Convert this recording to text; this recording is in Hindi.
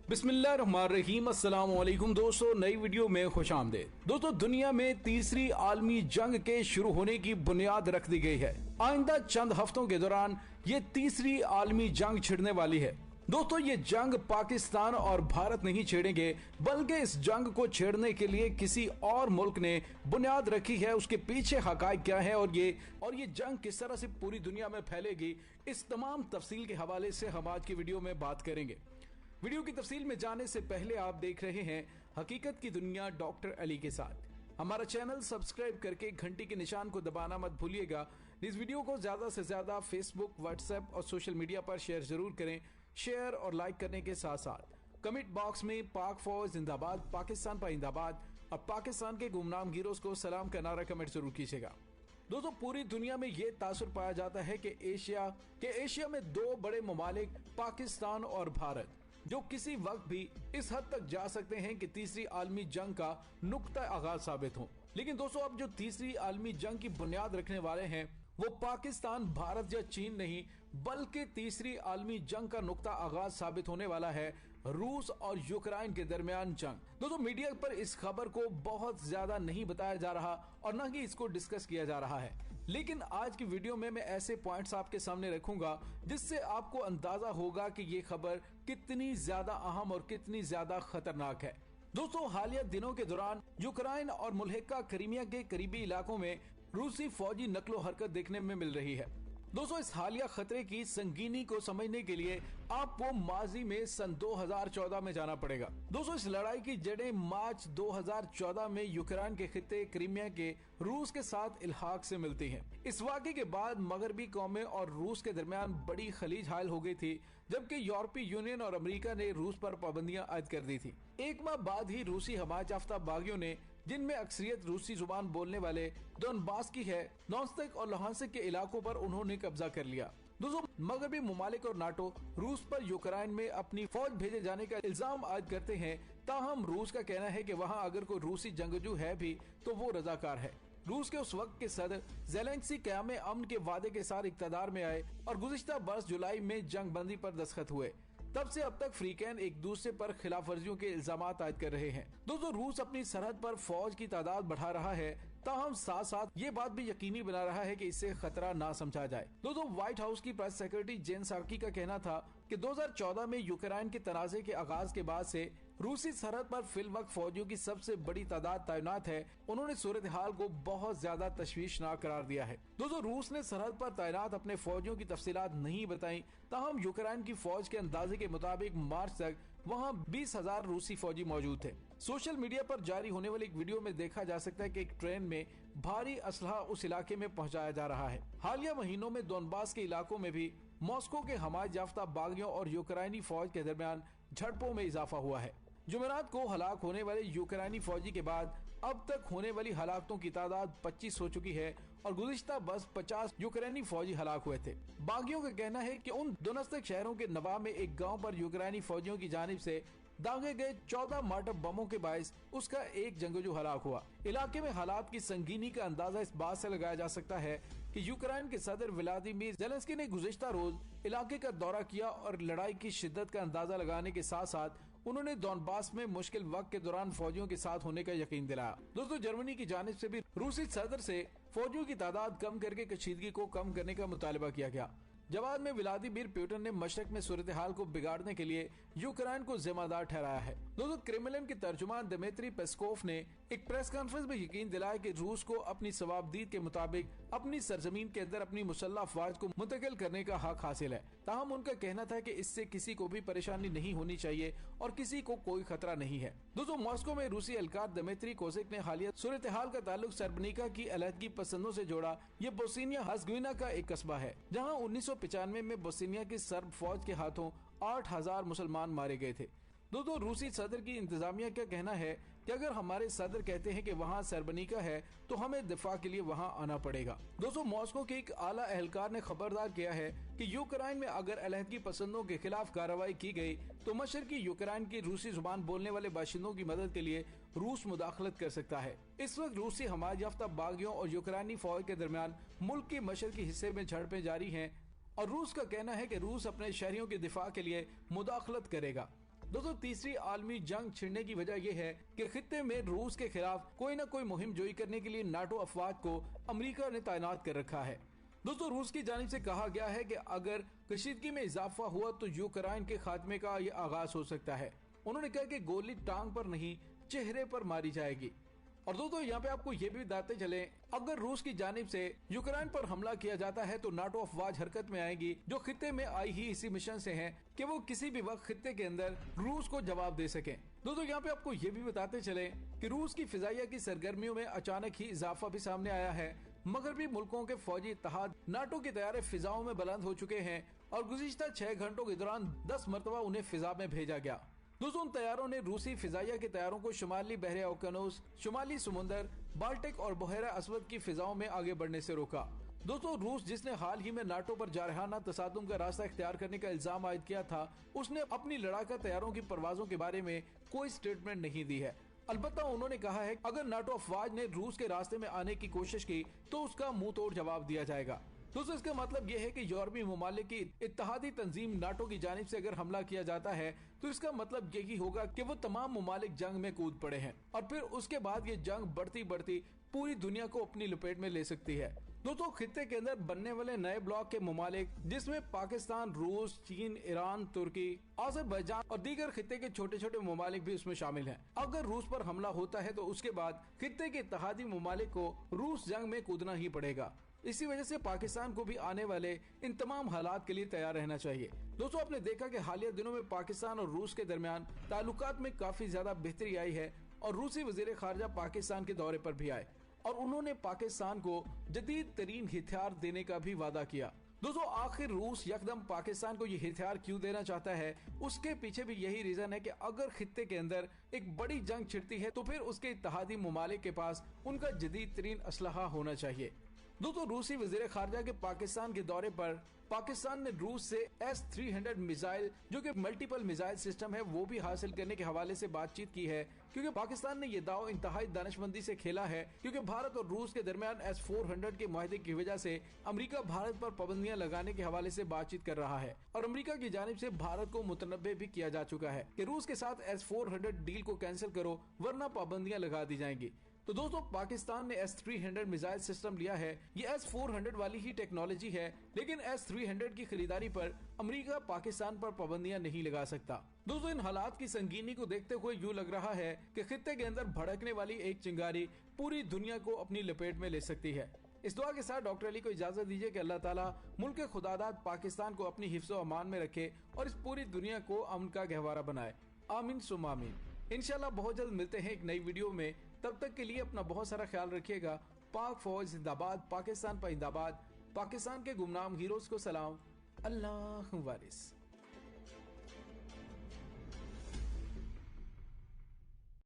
बिस्मिल्लाहिर्रहमानिर्रहीम। अस्सलाम वालेकुम दोस्तों, नई वीडियो में खुशामदीद। दोस्तों, दुनिया में तीसरी आलमी जंग के शुरू होने की बुनियाद रख दी गई है। आइंदा चंद हफ्तों के दौरान ये तीसरी आलमी जंग छिड़ने वाली है। दोस्तों, ये जंग पाकिस्तान और भारत नहीं छेड़ेंगे, बल्कि इस जंग को छेड़ने के लिए किसी और मुल्क ने बुनियाद रखी है। उसके पीछे हकायक क्या है और ये जंग किस तरह से पूरी दुनिया में फैलेगी, इस तमाम तफसील के हवाले से हम आज की वीडियो में बात करेंगे। वीडियो की तफसील में जाने से पहले आप देख रहे हैं हकीकत की दुनिया डॉक्टर अली के साथ। हमारा चैनल सब्सक्राइब करके घंटी के निशान को दबाना मत भूलिएगा। इस वीडियो को ज्यादा से ज्यादा फेसबुक, व्हाट्सएप और सोशल मीडिया पर शेयर जरूर करें। शेयर और लाइक करने के साथ साथ कमेंट बॉक्स में पाक फौज जिंदाबाद, पाकिस्तान पाइंदाबाद और पाकिस्तान के गुमनाम हीरोज को सलाम का नारा कमेंट जरूर कीजिएगा। दोस्तों, पूरी दुनिया में यह तासुर पाया जाता है कि एशिया में दो बड़े ममालिक पाकिस्तान और भारत, जो किसी वक्त भी इस हद तक जा सकते हैं कि तीसरी आलमी जंग का नुक्ता आगाज साबित हो। लेकिन दोस्तों, अब जो तीसरी आलमी जंग की बुनियाद रखने वाले हैं वो पाकिस्तान, भारत या चीन नहीं, बल्कि तीसरी आलमी जंग का नुक्ता आगाज साबित होने वाला है रूस और यूक्रेन के दरमियान जंग। दोस्तों, मीडिया पर इस खबर को बहुत ज्यादा नहीं बताया जा रहा और न ही इसको डिस्कस किया जा रहा है, लेकिन आज की वीडियो में मैं ऐसे पॉइंट्स आपके सामने रखूंगा जिससे आपको अंदाजा होगा कि ये खबर कितनी ज्यादा अहम और कितनी ज्यादा खतरनाक है। दोस्तों, हालिया दिनों के दौरान यूक्रेन और मुल्हिका क्रीमिया के करीबी इलाकों में रूसी फौजी नकलो हरकत देखने में मिल रही है। दोस्तों, इस हालिया खतरे की संगीनी को समझने के लिए आपको माजी में सन 2014 में जाना पड़ेगा। दोस्तों, इस लड़ाई की जड़ें मार्च 2014 में यूक्रेन के खित्ते क्रीमिया के रूस के साथ इल्हाक से मिलती हैं। इस वाक़े के बाद मगरबी कौमें और रूस के दरमियान बड़ी खलीज हायल हो गई थी, जबकि यूरोपीय यूनियन और अमेरिका ने रूस पर पाबंदियां आयद कर दी थी। एक माह बाद ही रूसी हमायत याफ्ता बागियों ने, जिनमें अक्सरियत रूसी जुबान बोलने वाले दोनबास की है, नॉन्स्टक और लुहांस्क के इलाकों पर उन्होंने कब्जा कर लिया। दोस्तों, मगरबी ममालिक और नाटो रूस पर यूक्रेन में अपनी फौज भेजे जाने का इल्जाम आयद करते हैं। ताहम रूस का कहना है कि वहां अगर कोई रूसी जंगजू है भी तो वो रजाकार है। रूस के उस वक्त के सदर ज़ेलेंस्की क़याम अमन के वादे के साथ इक़्तिदार में आए और गुज़िश्ता बरस जुलाई में जंग बंदी पर दस्तखत हुए। तब से अब तक फ्रीकैन एक दूसरे पर खिलाफ वर्जियों के इल्जाम आयद कर रहे हैं। दोस्तों, रूस अपनी सरहद पर फौज की तादाद बढ़ा रहा है, ताहम साथ साथ ये बात भी यकीनी बना रहा है कि इससे खतरा ना समझा जाए। दोस्तों, व्हाइट हाउस की प्रेस सेक्रेटरी जेन साकी का कहना था कि 2014 में यूक्रेन के तनाज़े के आगाज के बाद से रूसी सरहद पर फिलवक्त फौजियों की सबसे बड़ी तादाद तैनात है। उन्होंने सूरत हाल को बहुत ज्यादा तशवीशनाक करार दिया है। दोस्तों, रूस ने सरहद पर तैनात अपने फौजियों की तफसीलात नहीं बताई, ताहम यूक्रेन की फौज के अंदाजे के मुताबिक मार्च तक वहां 20,000 रूसी फौजी मौजूद थे। सोशल मीडिया पर जारी होने वाली एक वीडियो में देखा जा सकता है कि एक ट्रेन में भारी असलहा उस इलाके में पहुंचाया जा रहा है। हालिया महीनों में दोनबास के इलाकों में भी मॉस्को के हमायत याफ्ता बागियों और यूक्रेनी फौज के दरमियान झड़पों में इजाफा हुआ है। जुमेरात को हलाक होने वाले यूक्रेनी फौजी के बाद अब तक होने वाली हलाकतों की तादाद 25 हो चुकी है और गुज़िश्ता बस 50 यूक्रेनी फौजी हलाक हुए थे। बागियों का कहना है कि उन दोनस्तक शहरों के नवा में एक गांव पर यूक्रेनी फौजियों की जानिब से दागे गए 14 मार्टर बमों के बायस उसका एक जंगजू हलाक हुआ। इलाके में हालात की संगीनी का अंदाजा इस बात से लगाया जा सकता है कि यूक्रेन के सदर व्लादिमीर ज़ेलेंस्की ने गुज़िश्ता रोज इलाके का दौरा किया और लड़ाई की शिद्दत का अंदाजा लगाने के साथ साथ उन्होंने दोनबास में मुश्किल वक्त के दौरान फौजियों के साथ होने का यकीन दिलाया। दोस्तों, जर्मनी की जानिब से भी रूसी सदर से फौजियों की तादाद कम करके कशीदगी को कम करने का मुतालबा किया गया। जवाब में व्लादिमीर पुतिन ने मशरक में सूरत हाल को बिगाड़ने के लिए यूक्रेन को जिम्मेदार ठहराया है। दोस्तों, क्रेमलिन के तर्जुमान दिमित्री पेस्कोव ने एक प्रेस कॉन्फ्रेंस में यकीन दिलाया कि रूस को अपनी सवाबदीद के मुताबिक अपनी सरजमीन के अंदर अपनी मुसल्लह अफवाज को मुंतकिल करने का हक हासिल है। ताहम उनका कहना था कि इससे किसी को भी परेशानी नहीं होनी चाहिए और किसी को कोई खतरा नहीं है। दोस्तों, मॉस्को में रूसी एहलकार दिमित्री कोजिक ने हालिया सूरत हाल का ताल्लुक सर्बनिका की अलहदगी पसंदों से जोड़ा। ये बोस्निया हर्ज़गोविना का एक कस्बा है जहाँ 1995 में बोस्निया की सर्ब फौज के हाथों 8,000 मुसलमान मारे गए थे। दोस्तों, रूसी सदर की इंतजामिया का कहना है कि अगर हमारे सदर कहते हैं कि वहाँ सर्बनिका है तो हमें दिफा के लिए वहाँ आना पड़ेगा। दोस्तों, मॉस्को के एक आला एहलकार ने खबरदार किया है कि यूक्रेन में अगर अलहदगी पसंदों के खिलाफ कार्रवाई की गई तो मशरकी यूक्रेन की रूसी जुबान बोलने वाले बाशिंदों की मदद के लिए रूस मुदाखलत कर सकता है। इस वक्त रूसी हमायत याफ्ता बागियों और यूक्रेनी फौज के दरमियान मुल्क के मशरकी हिस्से में झड़पें जारी हैं और रूस का कहना है कि रूस अपने शहरियों के दिफा के लिए मुदाखलत करेगा। दोस्तों तीसरी आलमी जंग छिड़ने की वजह यह है कि खित्ते में रूस के खिलाफ कोई न कोई मुहिम जोई करने के लिए नाटो अफवाज को अमेरिका ने तैनात कर रखा है। दोस्तों रूस की जानिब से कहा गया है कि अगर कशीदगी में इजाफा हुआ तो यूक्रेन के खात्मे का ये आगाज हो सकता है। उन्होंने कहा कि गोली टांग पर नहीं चेहरे पर मारी जाएगी। और दोस्तों यहाँ पे आपको ये भी बताते चले, अगर रूस की जानिब से यूक्रेन पर हमला किया जाता है तो नाटो अफवाज हरकत में आएगी, जो खित्ते में आई ही इसी मिशन से हैं कि वो किसी भी वक्त खित्ते के अंदर रूस को जवाब दे सकें। दोस्तों यहाँ पे आपको ये भी बताते चले कि रूस की फिजाइया की सरगर्मियों में अचानक ही इजाफा भी सामने आया है। मगरबी मुल्कों के फौजी इत्तेहाद नाटो के तैयारे फिजाओं में बुलंद हो चुके हैं और गुज़िश्ता 6 घंटों के दौरान 10 मरतबा उन्हें फिजा में भेजा गया। दोस्तों उन तैयारों ने रूसी फिजाइया के तैयारों को शुमाली बहरे ओकेनोस, शुमाली समुंदर, बाल्टिक और बहरा अस्वद की फिजाओं में आगे बढ़ने से रोका। दोस्तों रूस, जिसने हाल ही में नाटो पर जारहाना तसादुम का रास्ता इख्तियार करने का इल्जाम आयद किया था, उसने अपनी लड़ाका तैयारों की परवाजों के बारे में कोई स्टेटमेंट नहीं दी है। अलबत्ता उन्होंने कहा है अगर नाटो अफवाज ने रूस के रास्ते में आने की कोशिश की तो उसका मुंह तोड़ जवाब दिया जाएगा। दोस्तों इसका मतलब यह है कि यूरोपीय ममालिक की इत्तेहादी तंजीम नाटो की जानिब से अगर हमला किया जाता है तो इसका मतलब यही होगा कि वो तमाम ममालिक जंग में कूद पड़े हैं और फिर उसके बाद ये जंग बढ़ती बढ़ती पूरी दुनिया को अपनी लपेट में ले सकती है। दोस्तों खित्ते के अंदर बनने वाले नए ब्लॉक के ममालिक, जिसमें पाकिस्तान, रूस, चीन, ईरान, तुर्की, अजरबैजान और दीगर खित्ते के छोटे छोटे ममालिक भी उसमें शामिल हैं। अगर रूस पर हमला होता है तो उसके बाद खित्ते के इत्तेहादी ममालिक को रूस जंग में कूदना ही पड़ेगा। इसी वजह से पाकिस्तान को भी आने वाले इन तमाम हालात के लिए तैयार रहना चाहिए। दोस्तों आपने देखा कि हालिया दिनों में पाकिस्तान और रूस के दरमियान ताल्लुकात में काफी ज्यादा बेहतरी आई है और रूसी वजीर खारजा पाकिस्तान के दौरे पर भी आए और उन्होंने पाकिस्तान को जदीद तरीन हथियार देने का भी वादा किया। दोस्तों आखिर रूस यकदम पाकिस्तान को ये हथियार क्यों देना चाहता है, उसके पीछे भी यही रीजन है कि अगर खित्ते के अंदर एक बड़ी जंग छिड़ती है तो फिर उसके इत्तेहादी ममालिक के पास उनका जदीद तरीन असलहा होना चाहिए। दोस्तों रूसी वजीर खारजा के पाकिस्तान के दौरे पर पाकिस्तान ने रूस से S-300 मिसाइल, जो कि मल्टीपल मिसाइल सिस्टम है, वो भी हासिल करने के हवाले से बातचीत की है, क्योंकि पाकिस्तान ने ये दाव इंतहाई दानिशमंदी से खेला है, क्योंकि भारत और रूस के दरमियान S-400 के मुआहदे की वजह से अमेरिका भारत पर पाबंदियां लगाने के हवाले से बातचीत कर रहा है और अमेरिका की जानिब से भारत को मुतनब्बे भी किया जा चुका है कि रूस के साथ S-400 डील को कैंसिल करो वरना पाबंदियां लगा दी जाएंगी। तो दोस्तों पाकिस्तान ने S-300 मिसाइल सिस्टम लिया है, ये S-400 वाली ही टेक्नोलॉजी है, लेकिन S-300 की खरीदारी पर अमेरिका पाकिस्तान पर पाबंदियां नहीं लगा सकता। दोस्तों इन हालात की संगीनी को देखते हुए यूँ लग रहा है कि खित्ते के अंदर भड़कने वाली एक चिंगारी पूरी दुनिया को अपनी लपेट में ले सकती है। इस दुआ के साथ डॉक्टर अली को इजाजत दीजिए कि अल्लाह ताला मुल्क खुदादाद पाकिस्तान को अपनी हिफ्ज़ व अमान में रखे और इस पूरी दुनिया को अमन का गहवारा बनाए। आमीन सुम आमीन। इंशाल्लाह बहुत जल्द मिलते हैं एक नई वीडियो में। तब तक के लिए अपना बहुत सारा ख्याल रखिएगा। पाक फौज जिंदाबाद, पाकिस्तान पाइंदाबाद, पाकिस्तान के गुमनाम हीरोज को सलाम। अल्लाह वारिस।